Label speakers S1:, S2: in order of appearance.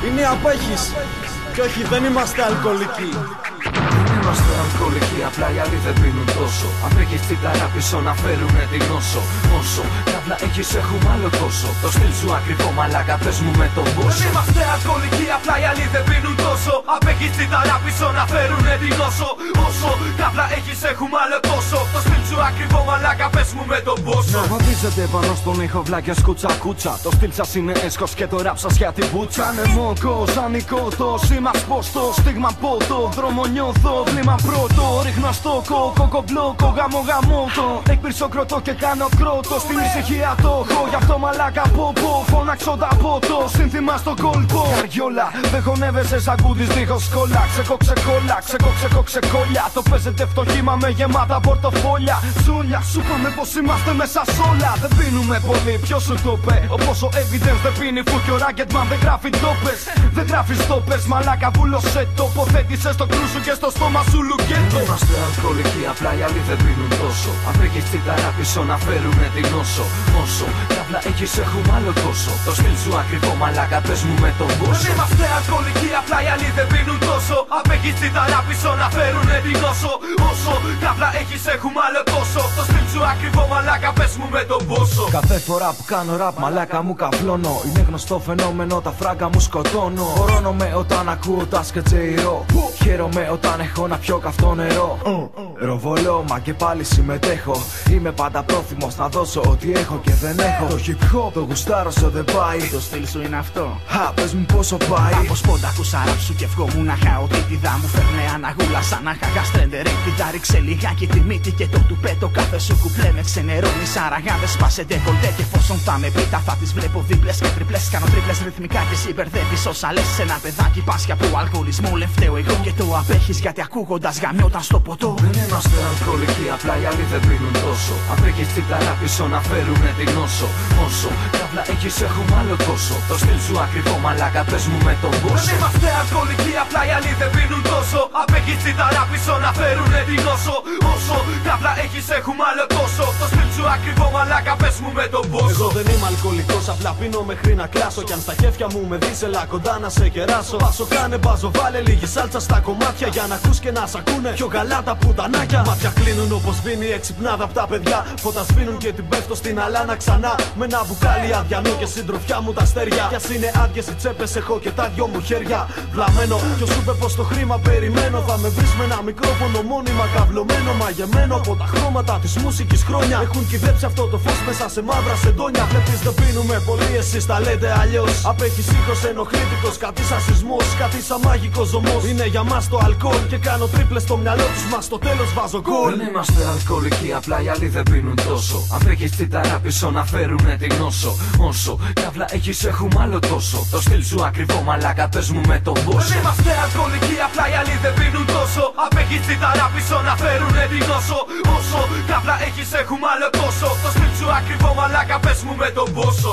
S1: Είναι απέχεις κι όχι, δεν είμαστε αλκοολικοί.
S2: Δεν είμαστε αλκοολικοί, απλά οι άλλοι δεν πίνουν τόσο. Απέχεις τσιτάρα πίσω να φέρουνε την νόσο. Όσο καύλα έχεις έχουμε άλλο τόσο. Το στυλ σου ακριβό μαλάκα, πες μου με τον πόσο.
S3: Δεν είμαστε αλκοολικοί, απλά οι άλλοι δεν πίνουν τόσο. Απέχεις τσιτάρα πίσω να φέρουνε την νόσο. Όσο καύλα έχεις έχουμε άλλο τόσο. Το στυλ σου ακριβό μαλάκα, πες μου με τον πόσο.
S2: Βαδίζετε πάνω στον ήχο βλάκες κούτσα κούτσα. Το στυλ σας είναι έσκος και το ράπ σας για την πουτσα. Κάνε μόκο, ανικό το σήμα σπόστο. Στίγμα πότο, δρόμο νιώθω, βλήμα πρώτο. Ρίχνω στόκο, κοκομπλόκο, γαμώ γαμότο. Εκπλήσω κροτό και κάνω κρότο. Στην ησυχία το έχω, γι' αυτό μαλάκα πω πω. Φώναξω τα πότο, σύνθημα στον κόλπο. Καριόλα, δεν χωνεύεσαι σαν κούδις δίχως κόλλα. Ξεκόλα, ξεκόλια. Το παίζετε φτωχήμα με γεμάτα πορτοφόλια. Σόλια, σου πούμε πως είμαστε μέσα σ' όλα. Δεν πίνουμε πολύ, ποιος σου το πέ. Όπως ο evidence δεν πίνει φούκι, ο Racketman δεν γράφει τόπες. Δεν γράφεις τόπες, μαλάκα βούλωσε. Τοποθέτησε στο κρού σου και στο στόμα σου λουκέτο. Δεν είμαστε αλκοολικοί, απλά οι άλλοι δεν πίνουν τόσο. Απέχεις τσιτάρα πίσω να φέρουνε την νόσο. Όσο καύλα έχεις έχουμε άλλο τόσο. Το στυλ σου ακριβό μαλάκα, πες μου με τον πόσο.
S3: Δεν είμαστε αλκοολικοί, απλά οι άλλοι δεν πίνουν τόσο. Απέχεις τσιτάρα πίσω να φέρουνε την νόσο. Όσο καύλα έχεις έχουμε άλλο τόσο. Το στυλ σου ακριβό μαλάκα, πες μου με τον πόσο.
S2: Κάθε φορά που κάνω ραπ μαλάκα μου καβλώνω. Είναι γνωστό φαινόμενο, τα φράγκα μου σκοτώνω. Χωρώνομαι όταν ακούω τα σκετσέιρο. Χαίρομαι όταν έχω να πιω καυτό νερό. Ροβολόμα και πάλι συμμετέχω. Είμαι πάντα πρόθυμος να δώσω ό,τι έχω και δεν έχω. Το hip hop το γουστάρω σε δεν πάει.
S4: Το στυλ σου είναι αυτό.
S2: Χα, πες μου πόσο πάει.
S4: Από σπόντα ακούσα ραπ σου και ευχόμουν να χάω τη διδά μου. Φέρνε αναγούλα σαν να χαγά στρέντερ. Τη ρίξε λιγάκι τη μύτη και το του πέτω. Κάθε σου κουπλέ με ξενερώνει. Αραγάδε σπάσε ντεκολτέ και εφόσον θα με πίτα θα τις βλέπω δίπλες και τριπλές. Κάνω τρίπλες ρυθμικά και εσύ μπερδεύεις όσα λες. Σε ένα παιδάκι πάσχει από αλκοολισμό. Λευταίο εγώ και το απέχεις γιατί ακούγοντας γαμιόταν στο ποτό.
S2: Δεν είμαστε αλκοολικοί, απλά οι άλλοι δεν πίνουν τόσο. Απέχεις τσιτάρα πίσω να φέρουνε την νόσο. Όσο καύλα έχεις έχουμε άλλο τόσο. Το στυλ σου ακριβό μαλάκα, πες μου με τον πόσο.
S3: Δεν είμαστε αλκοολικοί, απλά οι άλλοι δεν πίνουν τόσο. Απέχεις τσιτάρα πίσω να φέρουνε την νόσο. Όσο καύλα έχεις έχουμε άλλο τόσο. Το στυλ σου ακριβό μαλάκα, πες μου με τον πόσο.
S1: Εγώ δεν είμαι αλκοολικός, απλά πίνω μέχρι να κλάσω. Κι αν στα χέρια μου με δεις έλα κοντά να σε κεράσω. Πάσο κάνε μπάζο, βάλε λίγη σάλτσα στα κομμάτια. Για να ακούς και να σ' ακούνε πιο καλά τα πουτανάκια. Μάτια κλείνουν όπως σβήνει εξυπνάδα απ' τα παιδιά. Φώτα σβήνουν και την πέφτω στην αλάνα ξανά. Με ένα μπουκάλι αδιανό και συντροφιά μου τα αστέρια. Κι ας είναι άδειες οι τσέπες έχω και τα δυο μου χέρια. Βλαμμένο, ποιος σου είπε πως το χρήμα περιμένω. Θα με βρεις με ένα μικρόφωνο μόνιμα καυλωμένο. Μαγεμένο από τα χρώματα της μουσικής χρόνια. Έχουν κυδέψει αυτό το φως μέσα σε μαύρα σεντόνια. Βλέπεις δεν πίνουμε πολύ, εσείς τα λέτε αλλιώς. Απέχεις ήχος ενοχλήτικος, κάτι σαν σεισμός. Κάτι σαν μάγικος ζωμός. Είναι για μας το αλκοόλ και κάνω τρίπλες στο μυαλό τους. Μα στο τέλος βάζω γκολ.
S2: Δεν είμαστε αλκοολικοί, απλά οι άλλοι δεν πίνουν τόσο. Απέχεις τσιτάρα πίσω να φέρουνε την νόσο. Όσο καύλα έχεις έχουμε άλλο τόσο. Το στυλ σου ακριβό μαλάκα, πες μου με τον πόσο.
S3: Δεν είμαστε αλκοολικοί, απλά οι άλλοι δεν πίνουν τόσο. Απέχεις τσιτάρα πίσω να φέρουνε την νόσο. Όσο καύλα έχεις έχουμε άλλο τόσο. Το στυλ σου ακριβό μαλάκα, πες μου με τον πόσο.